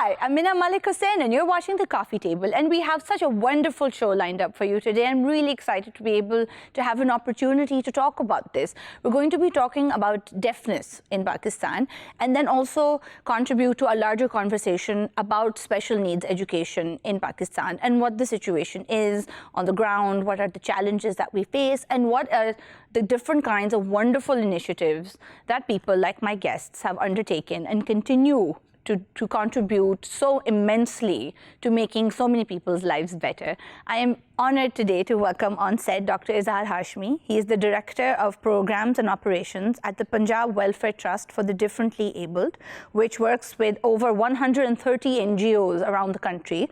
Hi, I'm Mina Malik Hussain and you're watching The Coffee Table, and we have such a wonderful show lined up for you today. I'm really excited to be able to have an opportunity to talk about this. We're going to be talking about deafness in Pakistan and then also contribute to a larger conversation about special needs education in Pakistan and what the situation is on the ground, what are the challenges that we face, and what are the different kinds of wonderful initiatives that people like my guests have undertaken and continue to contribute so immensely to making so many people's lives better. I am honored today to welcome on set Dr. Izhar Hashmi. He is the Director of Programs and Operations at the Punjab Welfare Trust for the Differently Abled, which works with over 130 NGOs around the country.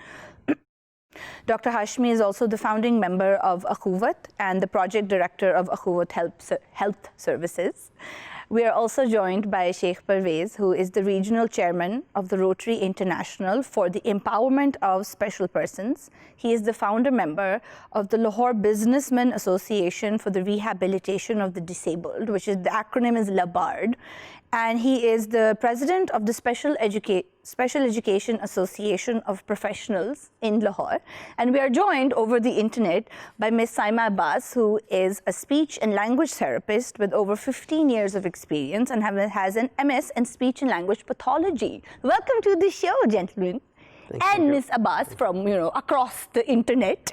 Dr. Hashmi is also the founding member of Akhuvat and the project director of Akhuvat Health Services. We are also joined by Sheikh Pervaiz, who is the regional chairman of the Rotary International for the Empowerment of Special Persons. He is the founder member of the Lahore Businessmen Association for the Rehabilitation of the Disabled, which is the acronym is LABARD. And he is the president of the Special Education Association of Professionals in Lahore. And we are joined over the internet by Ms. Saima Abbas, who is a speech and language therapist with over 15 years of experience and has an MS in speech and language pathology. Welcome to the show, gentlemen. And Ms. Abbas from, across the internet.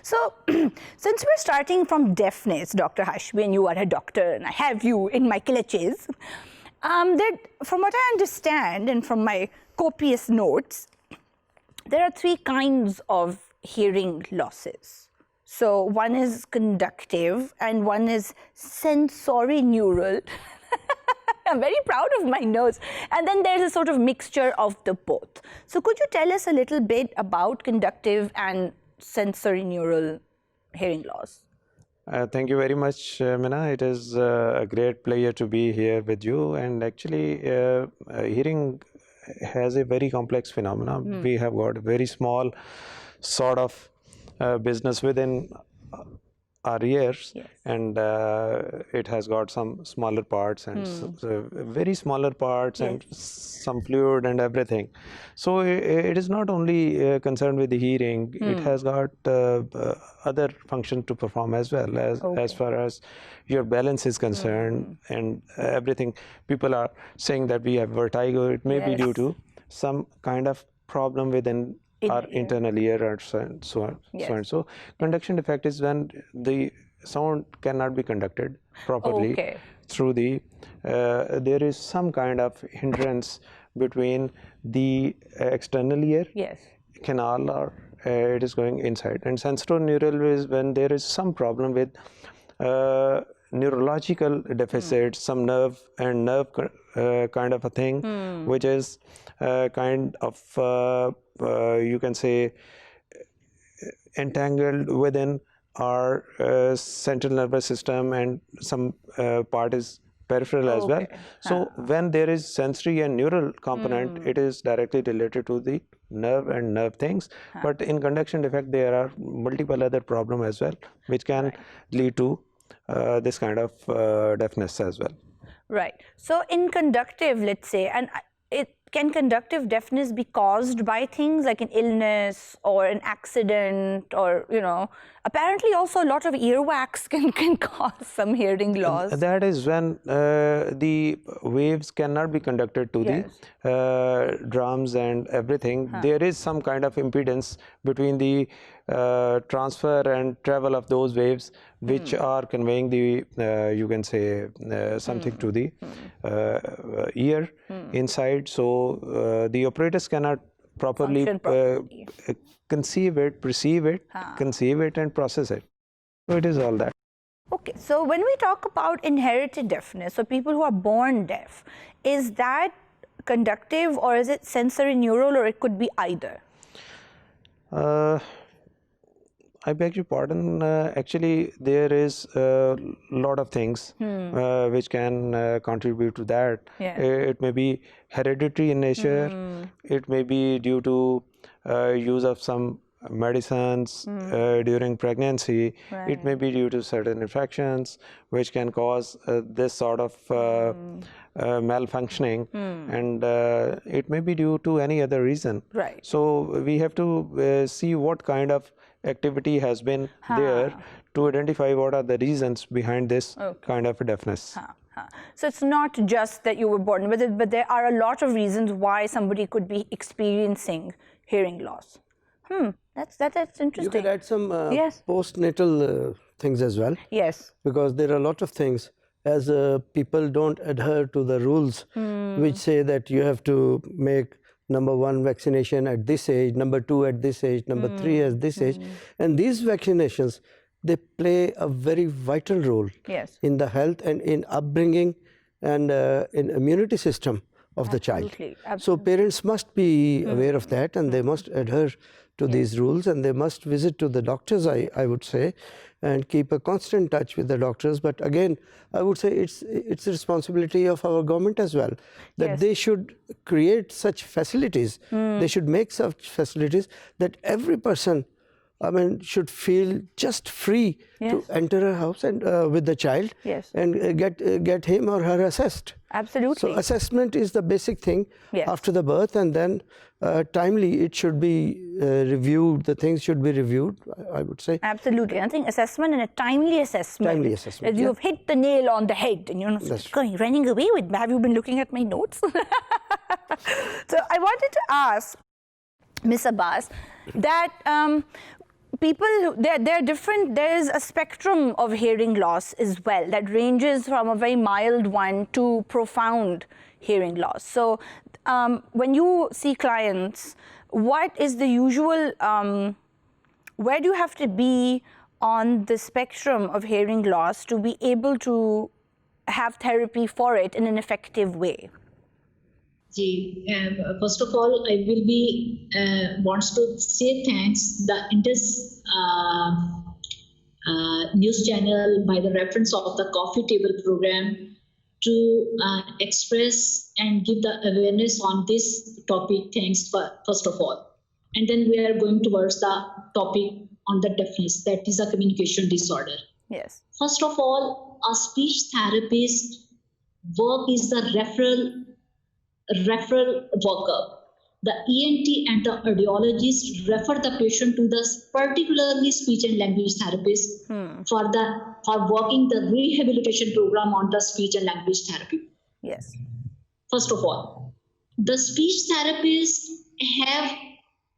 So, since we're starting from deafness, Dr. Hashmi, and you are a doctor, and I have you in my clutches, from what I understand and from my copious notes, there are three kinds of hearing losses. So, one is conductive and one is sensory neural. I'm very proud of my notes. And then there's a sort of mixture of the both. So could you tell us a little bit about conductive and sensory neural hearing loss? Thank you very much, Mina. It is a great pleasure to be here with you. And actually, hearing has a very complex phenomenon. We have got a very small sort of business within our ears, yes. And it has got some smaller parts and very smaller parts, yes. And some fluid and everything. So it is not only concerned with the hearing, it has got other functions to perform as well, as far as your balance is concerned and everything. People are saying that we have vertigo. It may be due to some kind of problem within our internal ear or so on. Yes. So conduction defect is when the sound cannot be conducted properly through the there is some kind of hindrance between the external ear canal or it is going inside, and sensorineural is when there is some problem with neurological deficit, some nerve kind of a thing, which is kind of you can say entangled within our central nervous system, and some part is peripheral as well. So when there is sensory and neural component, it is directly related to the nerve and nerve things. But in conduction defect, there are multiple other problems as well, which can lead to this kind of deafness as well. Right. So in conductive, let's say, and can conductive deafness be caused by things like an illness or an accident, or apparently also a lot of earwax can cause some hearing loss? That is when the waves cannot be conducted to the drums and everything. There is some kind of impedance between the transfer and travel of those waves, which are conveying the you can say something to the ear inside. So the operators cannot properly conceive it, perceive it, conceive it, and process it. So it is all that. Okay, so when we talk about inherited deafness, so people who are born deaf, is that conductive or is it sensory neural, or it could be either? I beg your pardon. Actually, there is a lot of things which can contribute to that. It may be hereditary in nature. It may be due to use of some medicines during pregnancy. It may be due to certain infections which can cause this sort of malfunctioning, and it may be due to any other reason. Right. So we have to see what kind of activity has been there to identify what are the reasons behind this kind of deafness. So it's not just that you were born with it, but there are a lot of reasons why somebody could be experiencing hearing loss. That's interesting. You could add some Yes. postnatal things as well. Yes. Because there are a lot of things, as people don't adhere to the rules which say that you have to make number 1 vaccination at this age, number 2 at this age, number 3 at this age. And these vaccinations, they play a very vital role Yes. in the health and in upbringing and in immunity system of the child. Absolutely. So parents must be aware of that, and they must adhere to these rules, and they must visit to the doctors, I would say, and keep a constant touch with the doctors. But again, I would say it's the responsibility of our government as well, that they should create such facilities, they should make such facilities that every person, I mean, should feel just free to enter a house and with the child and get him or her assessed. Absolutely. So assessment is the basic thing after the birth, and then timely it should be reviewed. The things should be reviewed, I would say. Absolutely. I think assessment and a timely assessment. Timely assessment, You've hit the nail on the head, and you're not running away with. Have you been looking at my notes? So I wanted to ask Ms. Abbas that people, they're different. There is a spectrum of hearing loss as well that ranges from a very mild one to profound hearing loss. So when you see clients, what is the usual, where do you have to be on the spectrum of hearing loss to be able to have therapy for it in an effective way? First of all, I will be wants to say thanks the Indus news channel by the reference of the coffee table program to express and give the awareness on this topic. Thanks first of all, and then we are going towards the topic on the deafness, that is a communication disorder. Yes. First of all, a speech therapist work is the referral workup. The ENT and the audiologist refer the patient to the particularly speech and language therapist for working the rehabilitation program on the speech and language therapy. Yes. First of all, the speech therapist have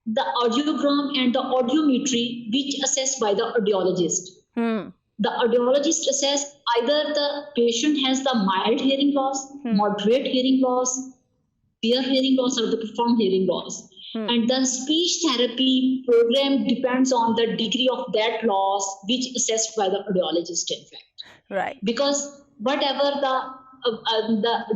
the audiogram and the audiometry which assessed by the audiologist. The audiologist assess either the patient has the mild hearing loss, moderate hearing loss, severe hearing loss, or the profound hearing loss. And the speech therapy program depends on the degree of that loss, which assessed by the audiologist, in fact. Right. Because whatever the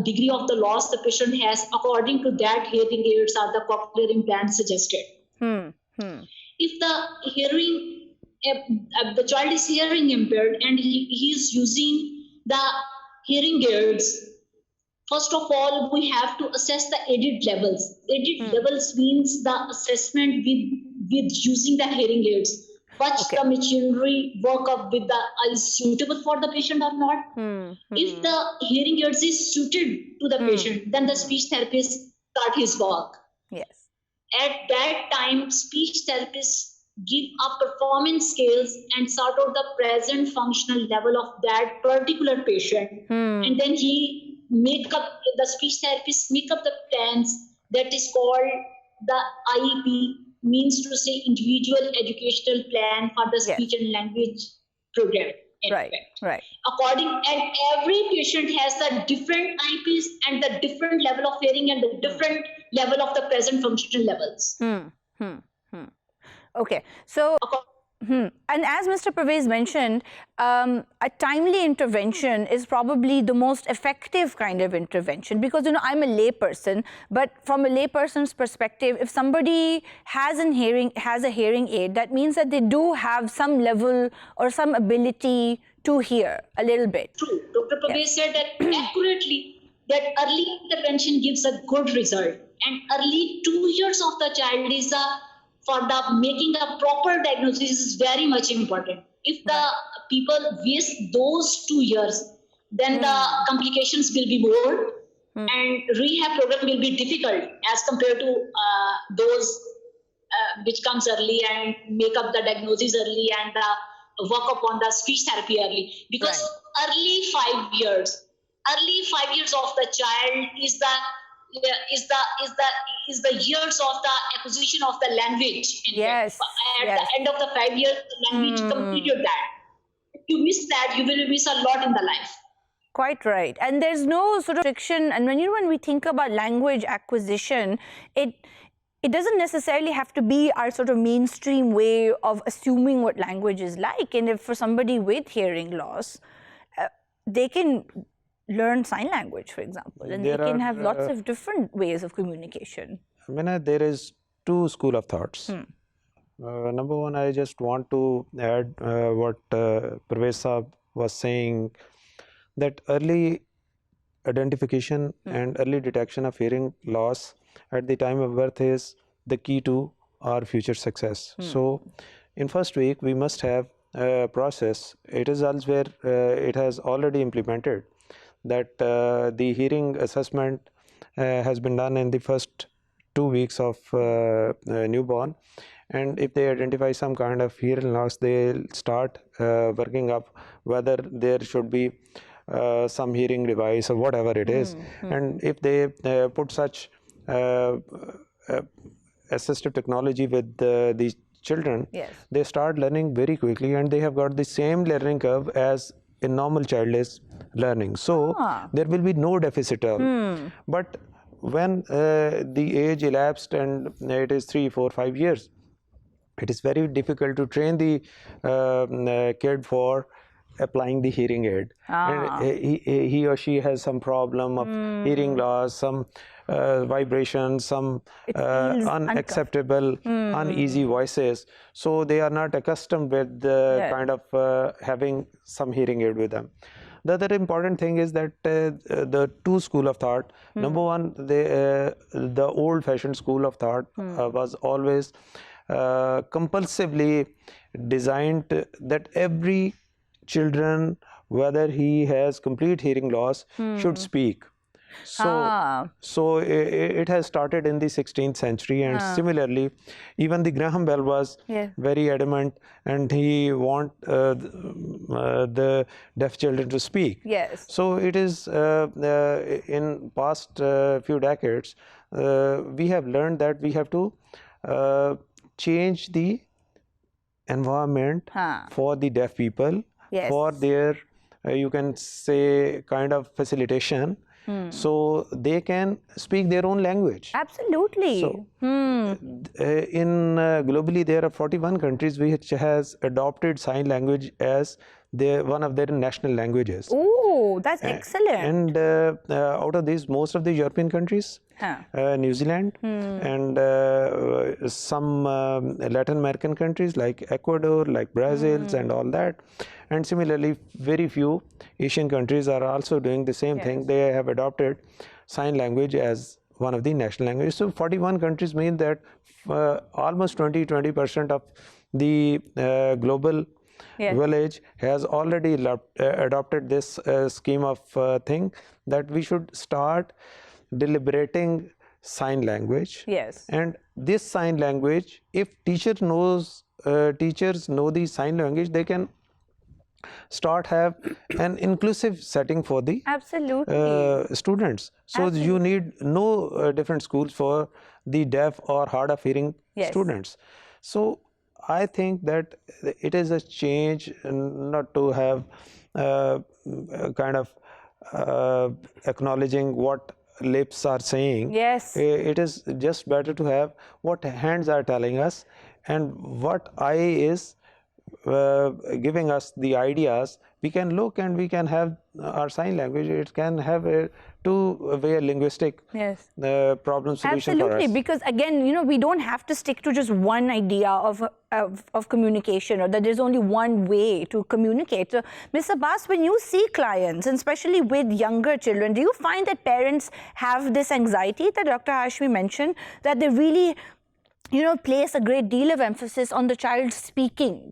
degree of the loss the patient has, according to that, hearing aids or the cochlear implant suggested. If the hearing, the child is hearing impaired and he is using the hearing aids, first of all, we have to assess the aided levels. Aided levels means the assessment with using the hearing aids. Watch the machinery work up with the is suitable for the patient or not. If the hearing aids is suited to the patient, then the speech therapist start his work. Yes. At that time, speech therapists give up performance scales and sort out the present functional level of that particular patient, and then the speech therapist make up the plans that is called the IEP, means to say individual educational plan for the speech and language program. Right. And every patient has the different IEPs and the different level of hearing and the different level of the present functional levels. Okay. So, and as Mr. Pervaiz mentioned, a timely intervention is probably the most effective kind of intervention, because, you know, I'm a layperson, but from a layperson's perspective, if somebody has a hearing aid, that means that they do have some level or some ability to hear a little bit. True. Dr. Pervaiz said that accurately, that early intervention gives a good result, and early 2 years of the child is the for the making a proper diagnosis is very much important. If the people waste those 2 years, then the complications will be more, and rehab program will be difficult as compared to those which comes early and make up the diagnosis early and work upon the speech therapy early. Because early 5 years of the child is the years of the acquisition of the language. At the end of the 5 years, the language completed that. If you miss that, you will miss a lot in the life. Quite right. And there's no sort of restriction. And when we think about language acquisition, it doesn't necessarily have to be our sort of mainstream way of assuming what language is like. And if for somebody with hearing loss, they can learn sign language, for example, and they can have lots of different ways of communication. Mina, there is two school of thoughts. Number one, I just want to add what Pervaiz Saab was saying, that early identification and early detection of hearing loss at the time of birth is the key to our future success. So in first week, we must have a process. It is elsewhere, it has already implemented that the hearing assessment has been done in the first 2 weeks of newborn, and if they identify some kind of hearing loss, they'll start working up whether there should be some hearing device or whatever it is. And if they put such assistive technology with these children, they start learning very quickly, and they have got the same learning curve as a normal child is learning. So there will be no deficit. But when the age elapsed and it is 3, 4, 5 years, it is very difficult to train the kid for applying the hearing aid. And he or she has some problem of hearing loss, some vibrations, some unacceptable, uneasy voices. So they are not accustomed with the kind of having some hearing aid with them. The other important thing is that the two school of thought. Number one, the old-fashioned school of thought was always compulsively designed that every children, whether he has complete hearing loss, should speak. So it has started in the 16th century, and similarly, even the Graham Bell was very adamant, and he want the deaf children to speak. So it is in past few decades, we have learned that we have to change the environment for the deaf people, for their, you can say, kind of facilitation. So they can speak their own language. Absolutely. So in globally, there are 41 countries which has adopted sign language as one of their national languages. Oh, that's excellent. And out of these, most of the European countries, New Zealand, and some Latin American countries like Ecuador, like Brazil, and all that. And similarly, very few Asian countries are also doing the same thing. They have adopted sign language as one of the national languages. So 41 countries mean that almost 20% of the global village has already adopted this scheme of thing, that we should start deliberating sign language. And this sign language, if teachers know the sign language, they can start have an inclusive setting for the students. So you need no different schools for the deaf or hard of hearing students. So I think that it is a change, not to have kind of acknowledging what lips are saying. It is just better to have what hands are telling us, and what eye is giving us the ideas. We can look and we can have our sign language. It can have a two-way linguistic problem solution for us. Because again, we don't have to stick to just one idea of communication, or that there's only one way to communicate. So, Ms. Abbas, when you see clients, and especially with younger children, do you find that parents have this anxiety that Dr. Hashmi mentioned, that they really place a great deal of emphasis on the child speaking,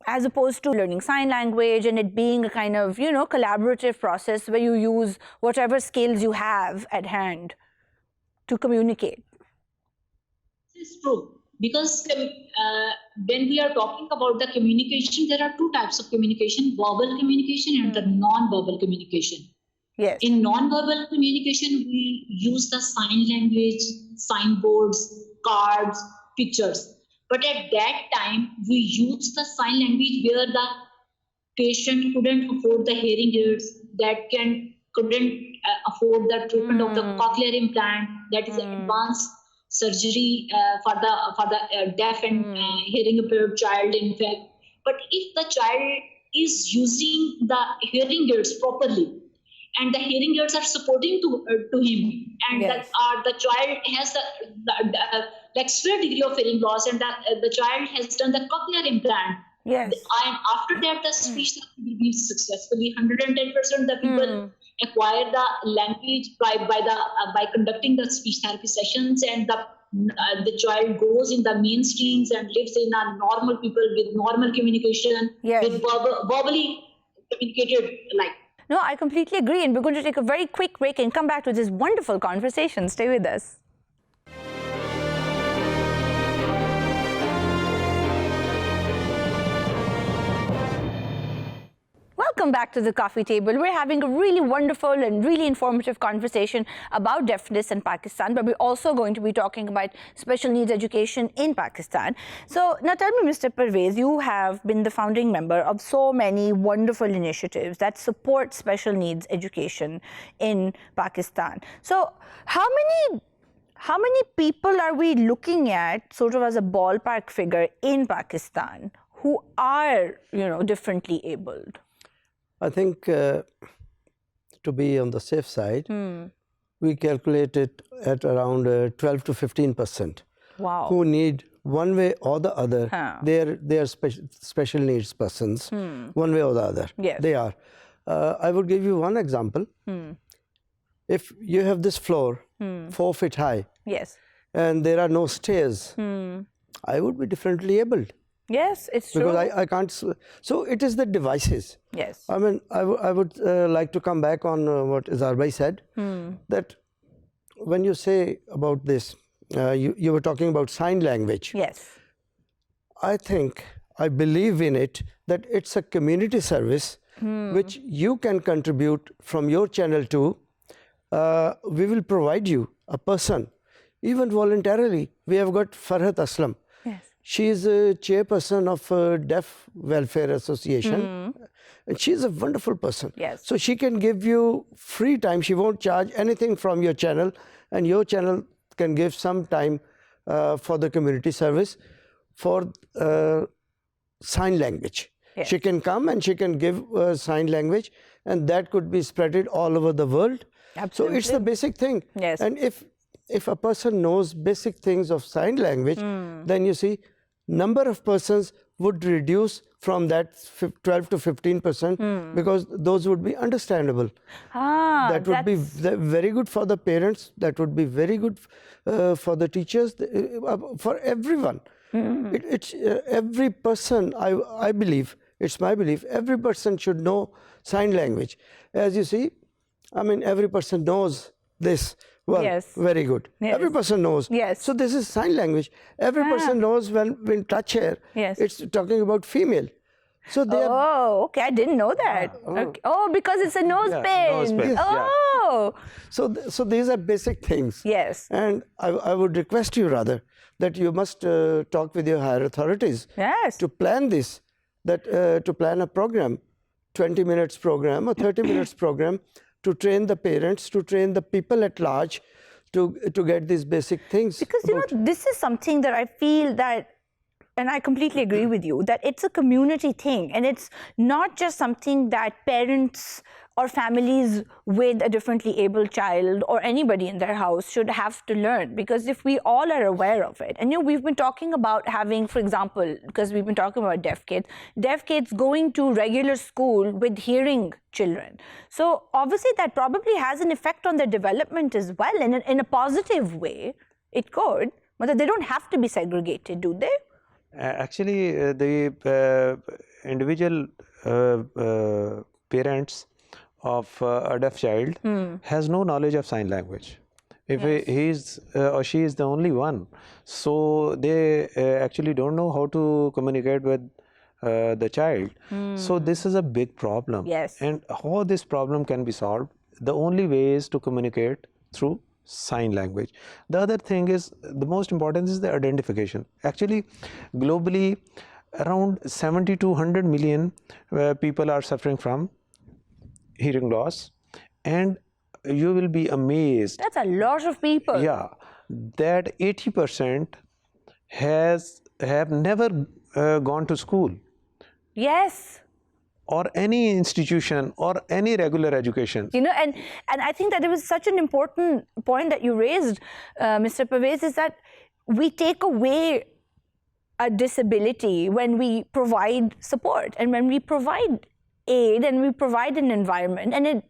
as opposed to learning sign language and it being a kind of, collaborative process where you use whatever skills you have at hand to communicate. This is true. Because when we are talking about the communication, there are two types of communication, verbal communication and the non-verbal communication. Yes. In non-verbal communication, we use the sign language, signboards, cards, pictures. But at that time, we use the sign language where the patient couldn't afford the hearing aids, couldn't afford the treatment of the cochlear implant, that is advanced surgery for the deaf and hearing impaired child, in fact. But if the child is using the hearing aids properly and the hearing aids are supporting to him, and yes. the child has the severe degree of hearing loss, and the child has done the cochlear implant, yes. And after that the speech therapy will be successfully 110%. The people acquire the language by conducting the speech therapy sessions, and the child goes in the mainstreams and lives in a normal people with normal communication, yes. with verbally communicated like. No, I completely agree, and we're going to take a very quick break and come back to this wonderful conversation. Stay with us. Welcome back to the coffee table. We're having a really wonderful and really informative conversation about deafness in Pakistan, but we're also going to be talking about special needs education in Pakistan. So now tell me, Mr. Pervaiz, you have been the founding member of so many wonderful initiatives that support special needs education in Pakistan. So how many people are we looking at, sort of as a ballpark figure, in Pakistan who are, differently abled? I think to be on the safe side, we calculate it at around 12 to 15%. Wow. Who need one way or the other. They are special needs persons, one way or the other. Yes. They are. I would give you one example. If you have this floor 4 feet high, yes, and there are no stairs, I would be differently abled. Yes, it's true. Because I can't. So it is the devices. Yes. I mean, I would like to come back on what Izhar bhai said, that when you say about this, you were talking about sign language. Yes. I believe in it, that it's a community service which you can contribute from your channel to. We will provide you a person, even voluntarily. We have got Farhat Aslam. Yes. She is a chairperson of Deaf Welfare Association, and she is a wonderful person. Yes. So she can give you free time. She won't charge anything from your channel, and your channel can give some time for the community service for sign language. Yes. She can come and she can give sign language, and that could be spreaded all over the world. Absolutely. So it's the basic thing. Yes. And if a person knows basic things of sign language, then you see number of persons would reduce from that 12 to 15% because those would be understandable. That would be very good for the parents. That would be very good for the teachers, for everyone. It's every person, I believe, it's my belief, every person should know sign language. As you see, I mean, every person knows this. Well, yes. Very good. Yes. Every person knows. Yes. So this is sign language. Every person knows when touch here, yes. It's talking about female. So they okay, I didn't know that. Okay. Oh, because it's a nose pin. Nose pin. Yes. Oh. So these are basic things. Yes. And I would request you rather that you must talk with your higher authorities. Yes. To plan this, to plan a program, 20 minutes program or 30 minutes program, to train the parents, to train the people at large, to get these basic things. Because, this is something that I feel that, and I completely agree with you, that it's a community thing. And it's not just something that parents or families with a differently abled child or anybody in their house should have to learn. Because if we all are aware of it, and we've been talking about having, for example, because we've been talking about deaf kids going to regular school with hearing children. So obviously that probably has an effect on their development as well, and in a positive way, it could. But they don't have to be segregated, do they? Actually, the individual parents of a deaf child has no knowledge of sign language. If he is or she is the only one, so they actually don't know how to communicate with the child. So this is a big problem. Yes. And how this problem can be solved? The only way is to communicate through sign language. The other thing is, the most important is the identification. Actually, globally, around 70 to 100 million people are suffering from hearing loss, and you will be amazed. That's a lot of people. Yeah, that 80% have never gone to school. Yes. Or any institution or any regular education. You know, and I think that it was such an important point that you raised, Mr. Pervaiz, is that we take away a disability when we provide support and when we provide aid and we provide an environment, and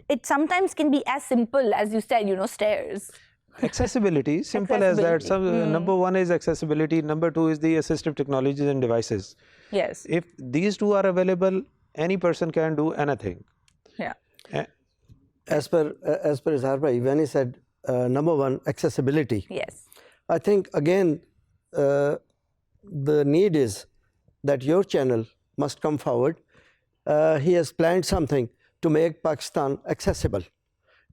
it sometimes can be as simple as you said, you know, stairs. Accessibility, simple as that. So, number one is accessibility. Number two is the assistive technologies and devices. Yes. If these two are available, any person can do anything. Yeah. As per Izhar bhai, when he said number one, accessibility. Yes. I think again the need is that your channel must come forward. He has planned something to make Pakistan accessible.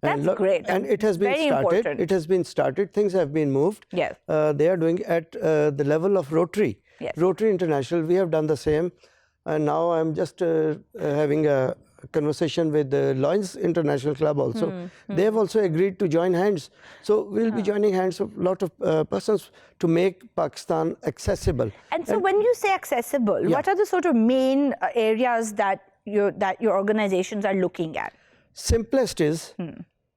That's great. And it has been Very started. important. It has been started. Things have been moved. Yes. They are doing at the level of Rotary. Yes. Rotary International, we have done the same. And now I'm just having a conversation with the Lions International Club also. They have also agreed to join hands. So we'll be joining hands of a lot of persons to make Pakistan accessible. And so when you say accessible, what are the sort of main areas that your organizations are looking at? Simplest is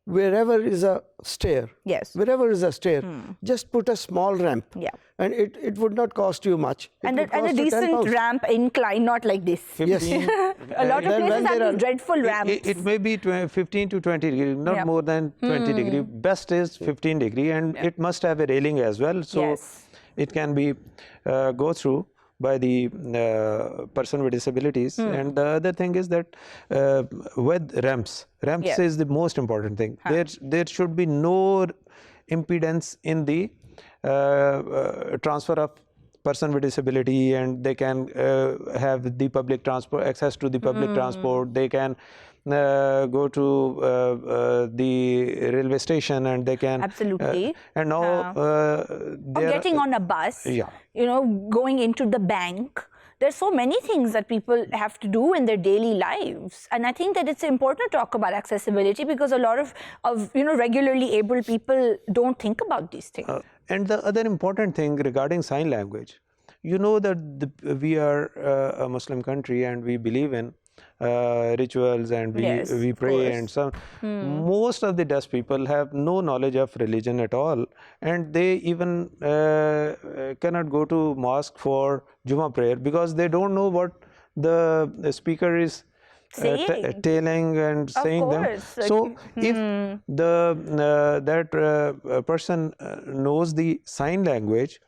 wherever is a stair. Yes. Wherever is a stair, just put a small ramp. Yeah. And it would not cost you much. And would a cost you 10 decent pounds. ramp incline, not like this. Yes. A lot of When places there have are- these dreadful ramps. It may be 15 to 20 degrees, not more than 20 degrees. Best is 15 degrees, and it must have a railing as well. So Yes. it can be go through by the person with disabilities. And the other thing is that with ramps Yes. is the most important thing. There should be no impedance in the transfer of person with disability, and they can have the public transport, access to the public transport. They can go to the railway station, and they can Absolutely. and now Or getting on a bus, Yeah. you know, going into the bank. There's so many things that people have to do in their daily lives. And I think that it's important to talk about accessibility because a lot of you know, regularly able people don't think about these things. And the other important thing regarding sign language, you know that we are a Muslim country and we believe in rituals, and Yes, we of pray, course. and so most of the deaf people have no knowledge of religion at all, and they even cannot go to mosque for Jummah prayer because they don't know what the speaker is Saying. telling and saying them. course. So if that person knows the sign language,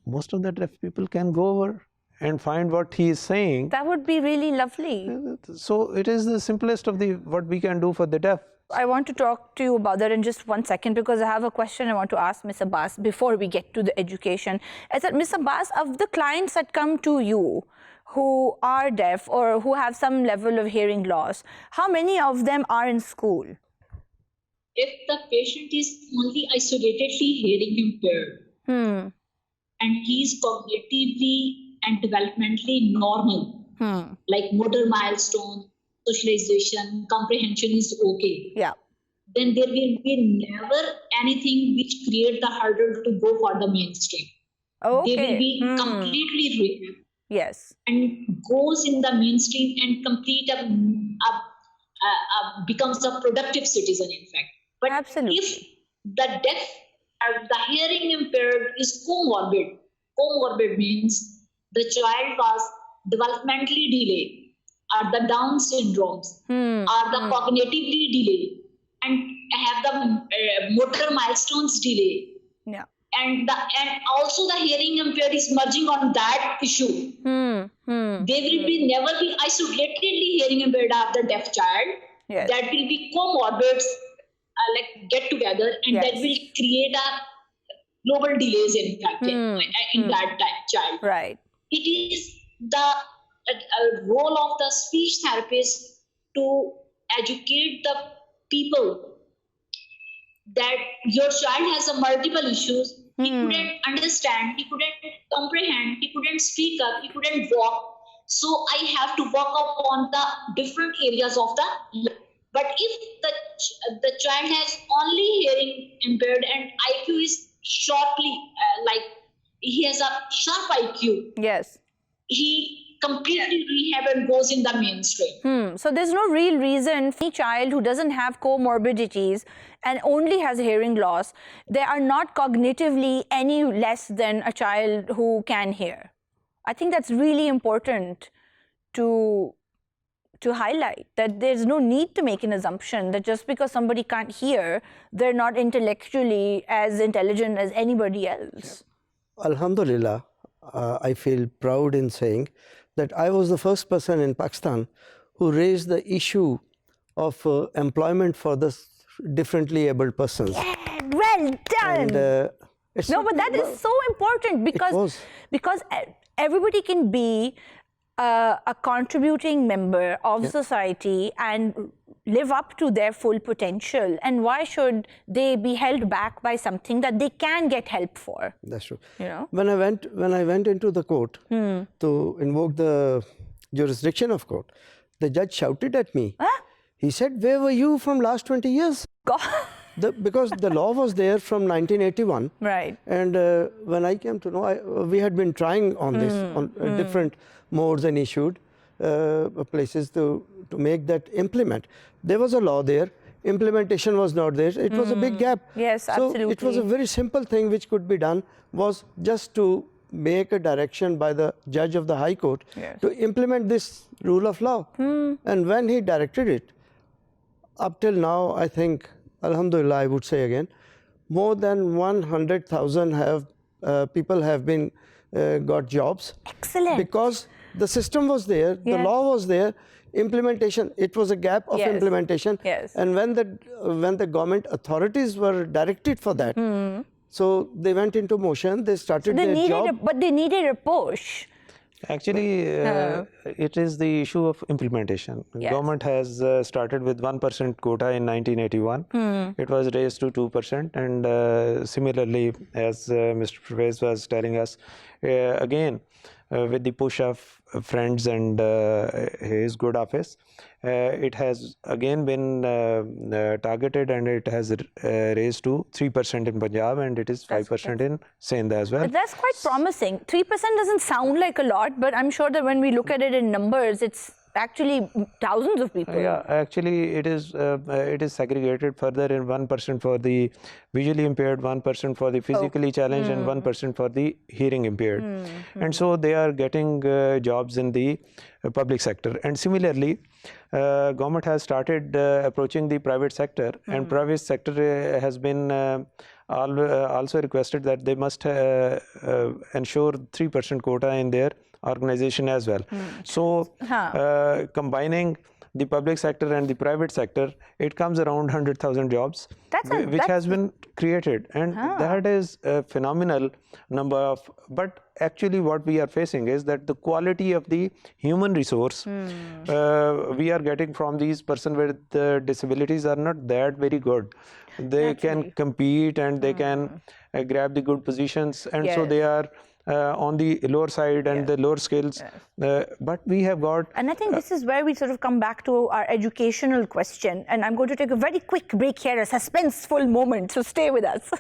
most of the deaf people can go over and find what he is saying. That would be really lovely. So it is the simplest of what we can do for the deaf. I want to talk to you about that in just 1 second because I have a question I want to ask Ms. Abbas before we get to the education. Is that, Ms. Abbas, of the clients that come to you who are deaf or who have some level of hearing loss, how many of them are in school? If the patient is only isolatedly hearing impaired and he is cognitively and developmentally normal, like motor milestone, socialization, comprehension is okay, Yeah. then there will be never anything which create the hurdle to go for the mainstream. Okay. They will be completely rehab Yes. and goes in the mainstream and complete becomes a productive citizen, in fact. But Absolutely. if the deaf or the hearing impaired is comorbid means the child was developmentally delayed, or the Down syndromes, or the cognitively delayed, and have the motor milestones delay, Yeah. and also the hearing impaired is merging on that issue. They will never be isolatedly hearing impaired of the deaf child. Yes. That will be comorbids like get together, and that will create a global delays in fact in that child. Right. It is the role of the speech therapist to educate the people that your child has a multiple issues. He couldn't understand, he couldn't comprehend, he couldn't speak up, he couldn't walk. So I have to work upon the different areas of the life. But if the child has only hearing impaired and IQ is shortly, like he has a sharp IQ. Yes. He completely rehab and goes in the mainstream. So there's no real reason for any child who doesn't have comorbidities and only has a hearing loss, they are not cognitively any less than a child who can hear. I think that's really important to highlight, that there's no need to make an assumption that just because somebody can't hear, they're not intellectually as intelligent as anybody else. Alhamdulillah, I feel proud in saying that I was the first person in Pakistan who raised the issue of employment for the differently abled persons. Yeah, well done. And, no, but that is so important because everybody can be a contributing member of society and live up to their full potential. And why should they be held back by something that they can get help for? That's true. You know? When I went into the court to invoke the jurisdiction of court, the judge shouted at me. Huh? He said, "Where were you from last 20 years?" God. Because the law was there from 1981. Right. And when I came to know, we had been trying on this, on different modes and issued places to make that implement. There was a law there, implementation was not there. It was a big gap. Yes, so absolutely. It was a very simple thing which could be done, was just to make a direction by the judge of the High Court to implement this rule of law. And when he directed it, up till now, I think, Alhamdulillah, I would say again, more than 100,000 people have been got jobs. Excellent. Because the system was there, the law was there, implementation, it was a gap of implementation. Yes. And when the government authorities were directed for that, so they went into motion, they started their job. But they needed a push. Actually, it is the issue of implementation. Yes. Government has started with 1% quota in 1981. It was raised to 2%, and similarly, as Mr. Pervaiz was telling us, again, with the push of friends and his good office, it has again been targeted, and it has raised to 3% in Punjab, and it is 5% in Sindh as well. That's quite promising. 3% doesn't sound like a lot, but I'm sure that when we look at it in numbers, it's actually thousands of people. Yeah, actually it is segregated further in 1% for the visually impaired, 1% for the physically challenged, and 1% for the hearing impaired. And so they are getting jobs in the public sector. And similarly, government has started approaching the private sector, and private sector has been also requested that they must ensure 3% quota in their organization as well. So combining the public sector and the private sector, it comes around 100,000 jobs, which has been created, and that is a phenomenal number of. But actually what we are facing is that the quality of the human resource we are getting from these persons with disabilities are not that very good. They can compete, and they can grab the good positions, and so they are on the lower side and the lower skills, but we have got. And I think this is where we sort of come back to our educational question, and I'm going to take a very quick break here, a suspenseful moment, so stay with us.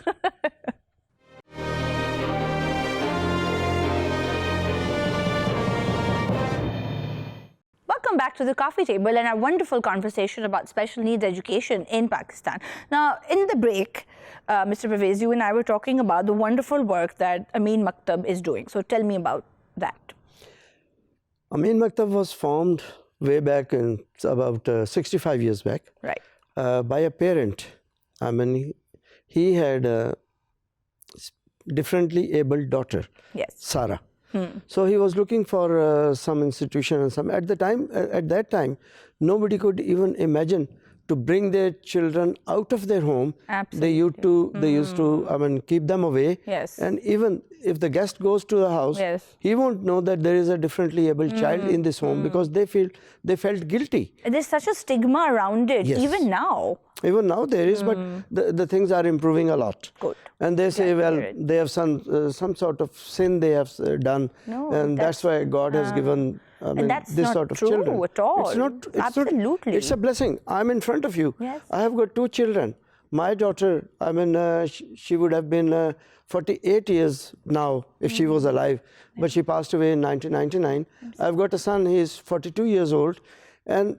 Welcome back to the coffee table and our wonderful conversation about special needs education in Pakistan. Now, in the break, Mr. Pervaiz, you and I were talking about the wonderful work that Amin Maktab is doing. So tell me about that. Amin Maktab was formed way back in about 65 years back. Right. By a parent. I mean, he had differently abled daughter, Yes. Sarah. So he was looking for some institution and some. At that time, nobody could even imagine to bring their children out of their home. Absolutely. They used to, I mean, keep them away. Yes. And even if the guest goes to the house, Yes. he won't know that there is a differently abled child in this home because they felt guilty. There's such a stigma around it, Yes. even now. Even now there is, but the things are improving a lot. Good. And they say, well, Good. they have some sort of sin they have done, No, and that's why God has given that's this not sort of true children. at all. It's not. Absolutely. It's a blessing. I'm in front of you. Yes. I have got 2 children. My daughter, I mean, she would have been 48 years now if she was alive, but she passed away in 1999. I've got a son. He is 42 years old, and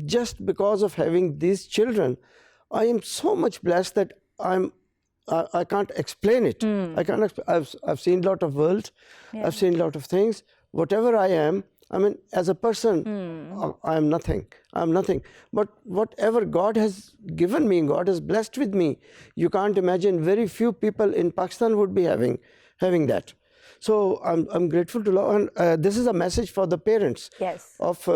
just because of having these children, I am so much blessed that I can't explain it. I can't. I've seen a lot of worlds. I've seen a lot of things. Whatever I am, I mean, as a person, I am nothing. I'm nothing. But whatever God has given me, God has blessed with me. You can't imagine. Very few people in Pakistan would be having that. So I'm grateful to Allah. And this is a message for the parents Yes. of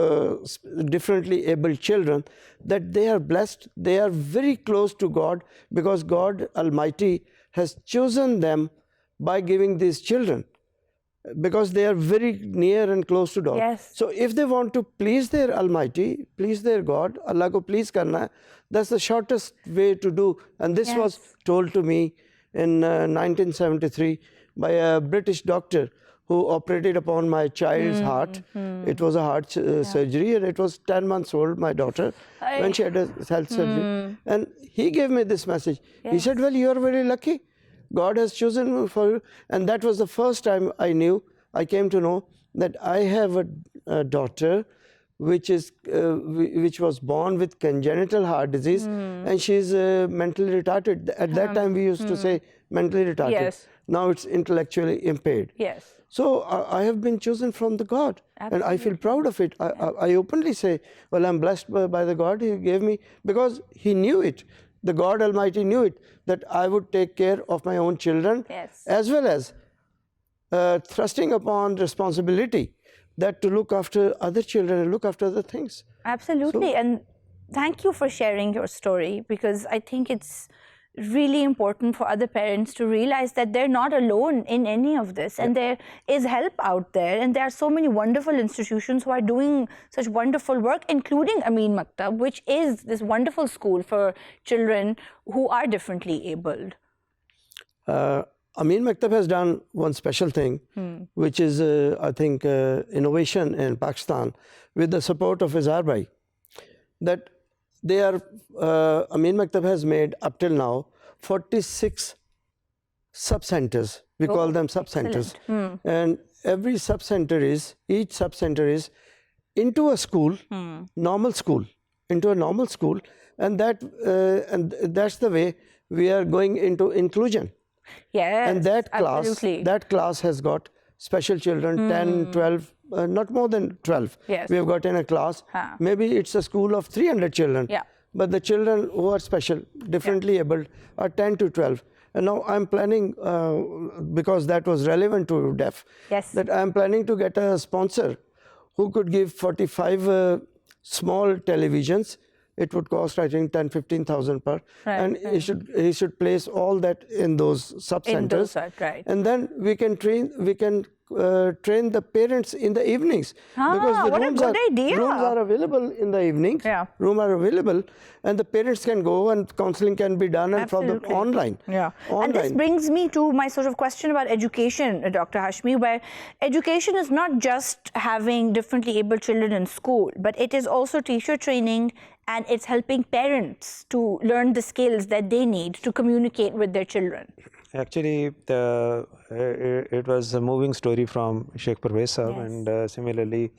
differently abled children, that they are blessed. They are very close to God because God Almighty has chosen them by giving these children, because they are very near and close to God. Yes. So if they want to please their Almighty, please their God, Allah ko please karna hai, that's the shortest way to do. And this was told to me in 1973 by a British doctor who operated upon my child's heart. It was a heart surgery, and it was 10 months old, my daughter, when she had a health surgery. And he gave me this message. He said, well, you are very lucky. God has chosen for you. And that was the first time I came to know that I have a daughter which was born with congenital heart disease, and she's mentally retarded. At that time, we used to say mentally retarded. Yes. Now it's intellectually impaired. Yes. So I have been chosen from the God, and I feel proud of it. I openly say, well, I'm blessed by the God He gave me, because He knew it. The God Almighty knew it, that I would take care of my own children, as well as thrusting upon responsibility, that to look after other children and look after other things. Absolutely. And thank you for sharing your story, because I think it's really important for other parents to realize that they're not alone in any of this, and there is help out there, and there are so many wonderful institutions who are doing such wonderful work, including Amin Maktab, which is this wonderful school for children who are differently abled. Amin Maktab has done one special thing, which is, I think, innovation in Pakistan, with the support of Izhar Bhai, that they are, Amin Maktab has made up till now 46 sub-centers. We call them sub-centers. And every sub-center is, each sub-center is into a school, normal school, into a normal school. And that's the way we are going into inclusion. Yes, and absolutely. that class has got special children, 10, 12, not more than 12. Yes. We have got in a class. Maybe it's a school of 300 children. But the children who are special, differently abled, are 10 to 12. And now I'm planning, because that was relevant to deaf, that I'm planning to get a sponsor who could give 45 small televisions. It would cost, I think, 10,000-15,000 per. And he should place all that in those sub-centers. And then we can train the parents in the evenings. Because the rooms are available in the evenings. Rooms are available, and the parents can go, and counseling can be done and from the online. And this brings me to my sort of question about education, Dr. Hashmi, where education is not just having differently abled children in school, but it is also teacher training, and it's helping parents to learn the skills that they need to communicate with their children. Actually, it was a moving story from Sheikh Pervaiz, and similarly,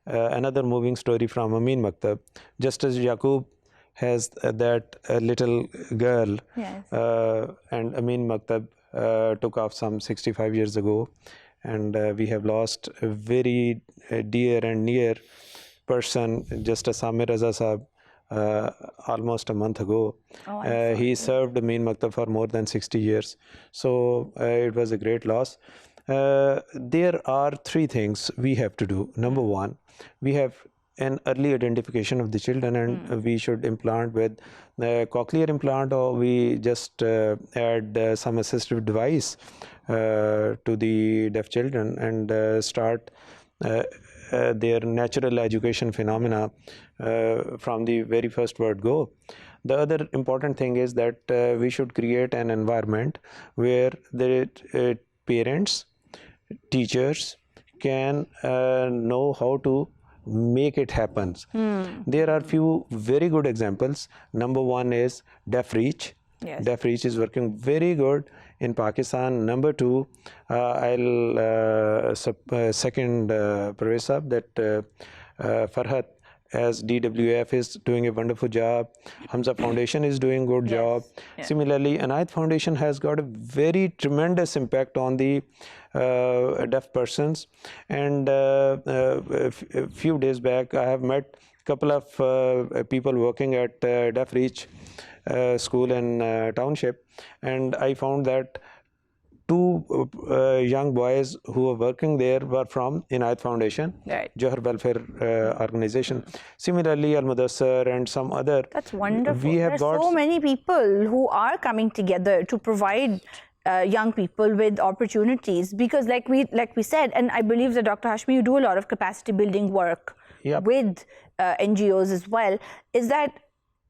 another moving story from Amin Maktab. Just as Yaqub has that little girl, and Amin Maktab took off some 65 years ago, and we have lost a very dear and near person, just as Samir Raza Sahab almost a month ago. Oh, He served the Mean Maktab for more than 60 years. So it was a great loss. There are three things we have to do. Number one, we have an early identification of the children, and we should implant with cochlear implant, or we just add some assistive device to the deaf children and start their natural education phenomena from the very first word go. The other important thing is that we should create an environment where the parents, teachers can know how to make it happen. There are few very good examples. Number one is Deaf Reach. Yes. Deaf Reach is working very good in Pakistan. Number two, I'll second Pervaiz Sahab that Farhat as DWF is doing a wonderful job. Hamza Foundation is doing a good job. Yes. Similarly, Anayat Foundation has got a very tremendous impact on the deaf persons. And a few days back, I have met a couple of people working at Deaf Reach school in township, and I found that two young boys who were working there were from Inayat Foundation, Right. Johar Welfare Organization. Similarly, Al Mudassar and some other. That's wonderful. We have There's got so many people who are coming together to provide young people with opportunities, because like we said, and I believe that Dr. Hashmi, you do a lot of capacity building work Yep. with NGOs as well, is that,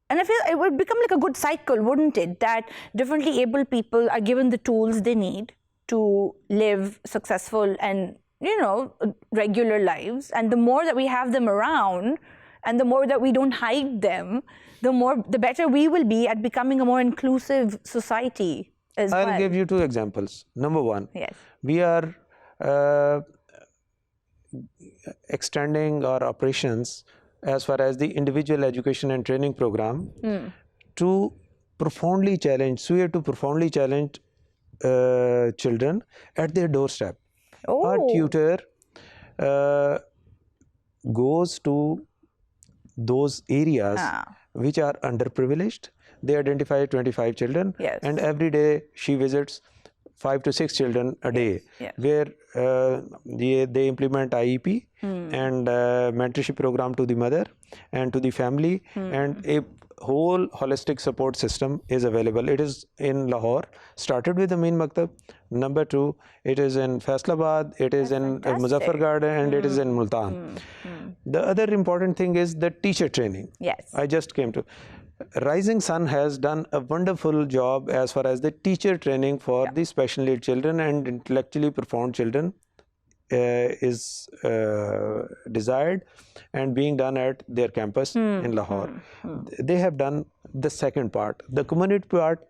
and I feel it would become like a good cycle, wouldn't it? That differently able people are given the tools they need to live successful and, regular lives. And the more that we have them around, and the more that we don't hide them, the better we will be at becoming a more inclusive society as well. I'll give you two examples. Number one, Yes. we are extending our operations as far as the individual education and training program to profoundly challenge children at their doorstep. Oh. Our tutor goes to those areas which are underprivileged. They identify 25 children, Yes. and every day she visits 5 to 6 children a day, yes. where they implement IEP and mentorship program to the mother and to the family, and a whole holistic support system is available. It is in Lahore, started with the Mean Maktab. Number two, it is in Faisalabad, it is in Muzaffargarh, and it is in Multan. The other important thing is the teacher training. Yes. I just came to. Rising Sun has done a wonderful job as far as the teacher training for the special need children and intellectually profound children is desired and being done at their campus in Lahore. They have done the second part, the community part,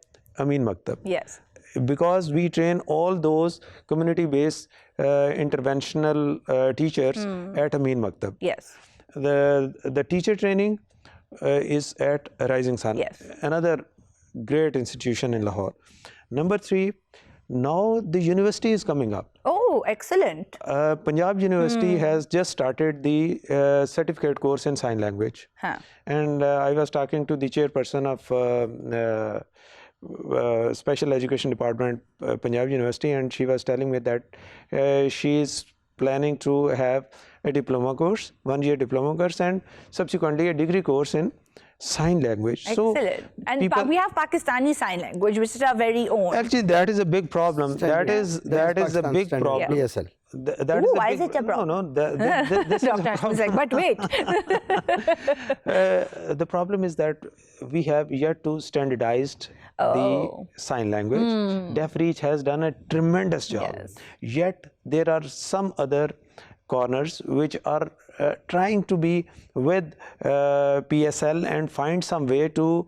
Mean Maktab. Yes. Because we train all those community-based interventional teachers at Mean Maktab. Yes. The teacher training is at Rising Sun, Yes. another great institution in Lahore. Number three, now the university is coming up. Oh, excellent. Punjab University has just started the certificate course in sign language. And I was talking to the chairperson of Special Education Department, Punjab University, and she was telling me that she is planning to have a diploma course, 1-year diploma course, and subsequently a degree course in sign language. Excellent. So and people, we have Pakistani sign language, which is our very own. actually, that is a big problem. That is a big problem. PSL. That Ooh, is why is it a problem? No, this is a Dr. Hashmi is like, but wait. The problem is that we have yet to standardized the sign language. Deaf Reach has done a tremendous job. Yes. Yet there are some other corners which are trying to be with PSL and find some way to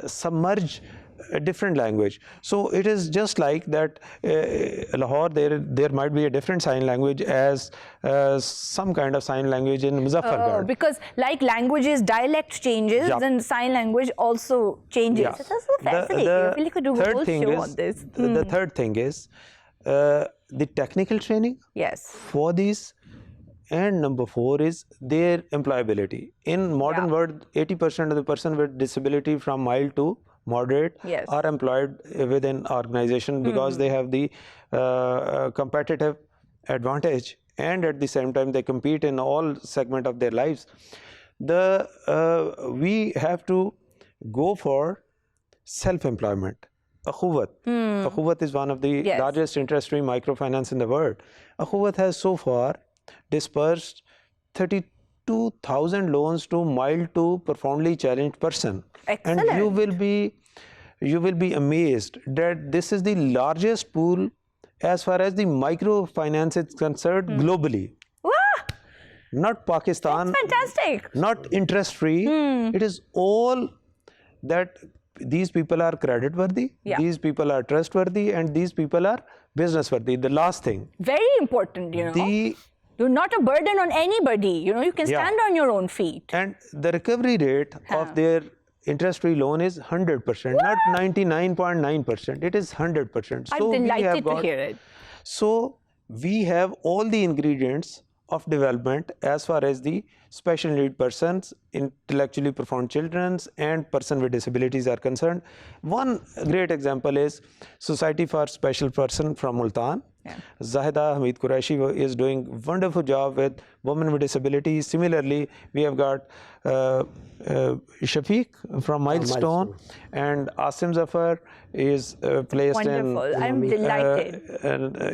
submerge a different language. So it is just like that Lahore, there might be a different sign language as some kind of sign language in Muzaffargarh. Because like languages, dialect changes, then sign language also changes. Yeah. That's so fascinating. I feel like we could do a whole show on this. The third thing is the technical training Yes. for these And number 4 is their employability. In modern world, 80% of the person with disability from mild to moderate are employed within organization because they have the competitive advantage, and at the same time they compete in all segment of their lives. We have to go for self-employment. Akhuwat. Akhuwat is one of the largest interest-free microfinance in the world. Akhuwat has so far dispersed 32,000 loans to mild to profoundly challenged person. Excellent. And you will be amazed that this is the largest pool as far as the microfinance is concerned globally. Wow. Not Pakistan. That's fantastic. Not interest-free. It is all that these people are credit-worthy, these people are trustworthy, and these people are business-worthy. The last thing. Very important, you know. You're not a burden on anybody. You know, you can stand on your own feet. And the recovery rate of their interest-free loan is 100%, not 99.9%. It is 100%. I'm delighted to hear it. So we have all the ingredients of development as far as the special need persons, intellectually profound children, and person with disabilities are concerned. One great example is Society for Special Person from Multan. Zahida Hamid Quraishi is doing wonderful job with women with disabilities. Similarly, we have got Shafiq from Milestone, and Asim Zafar is placed wonderful. I'm delighted.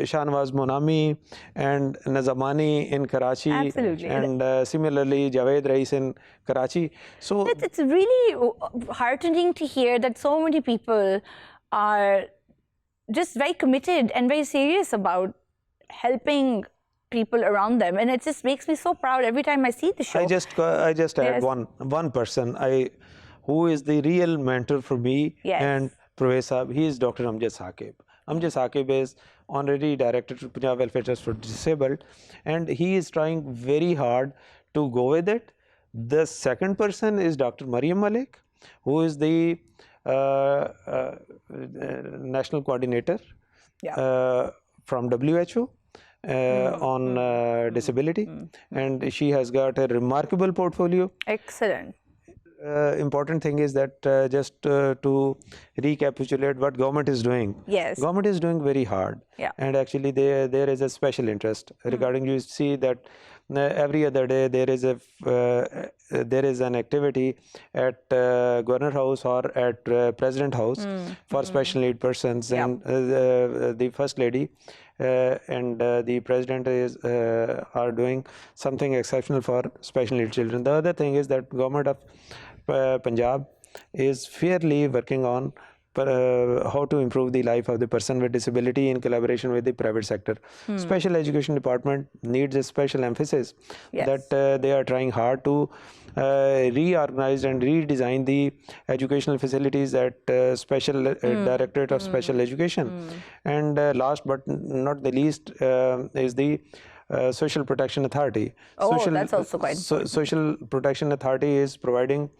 Shahnawaz Monami and Nazamani in Karachi. Absolutely. And similarly, Javed Rais in Karachi. So it's really heartening to hear that so many people are just very committed and very serious about helping people around them, and it just makes me so proud every time I see the show. I just add one person who is the real mentor for me and Pervaiz Sahab. He is Dr. Amjad Saqib. Amjad Saqib is honorary director to Punjab Welfare Trust for Disabled, and he is trying very hard to go with it. The second person is Dr. Mina Malik, who is the national coordinator from WHO on disability, and she has got a remarkable portfolio. Excellent. Important thing is that just to recapitulate what government is doing. Yes. Government is doing very hard. And actually there is a special interest regarding, you see that every other day there is an activity at Governor House or at President House for special need persons, and the First Lady and the President are doing something exceptional for special need children. The other thing is that government of Punjab is fairly working on how to improve the life of the person with disability in collaboration with the private sector. Special Education Department needs a special emphasis that they are trying hard to reorganize and redesign the educational facilities at Special Directorate of Special Education. And last but not the least is the Social Protection Authority. That's also quite important. Social Protection Authority is providing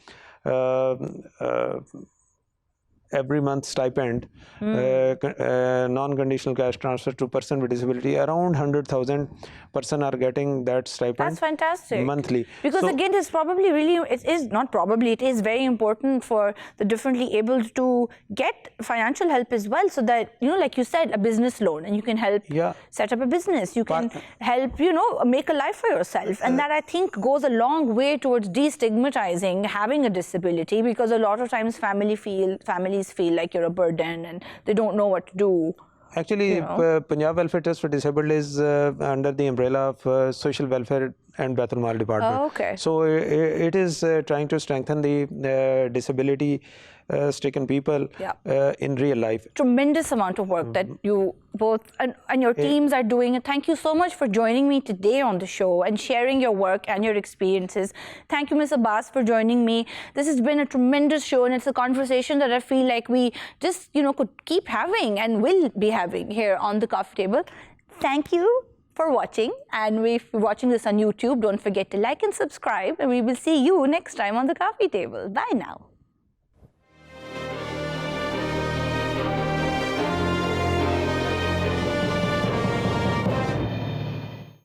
every month stipend, non-conditional cash transfer to person with disability. Around 100,000 person are getting that stipend. That's fantastic. Monthly. Because again, it's probably really, it is very important for the differently able to get financial help as well, so that, you know, like you said, a business loan, and you can help set up a business. You can help, you know, make a life for yourself. And that, I think, goes a long way towards destigmatizing having a disability, because a lot of times families feel like you're a burden and they don't know what to do. Actually, Punjab Welfare Trust for Disabled is under the umbrella of Social Welfare and Baitul Mal Department. Oh, okay. So it is trying to strengthen the disability stricken people in real life. Tremendous amount of work that you both and your teams are doing. And thank you so much for joining me today on the show and sharing your work and your experiences. Thank you, Ms. Abbas, for joining me. This has been a tremendous show, and it's a conversation that I feel like we just, you know, could keep having and will be having here on the coffee table. Thank you for watching, and if you're watching this on YouTube, don't forget to like and subscribe, and we will see you next time on the coffee table. Bye now.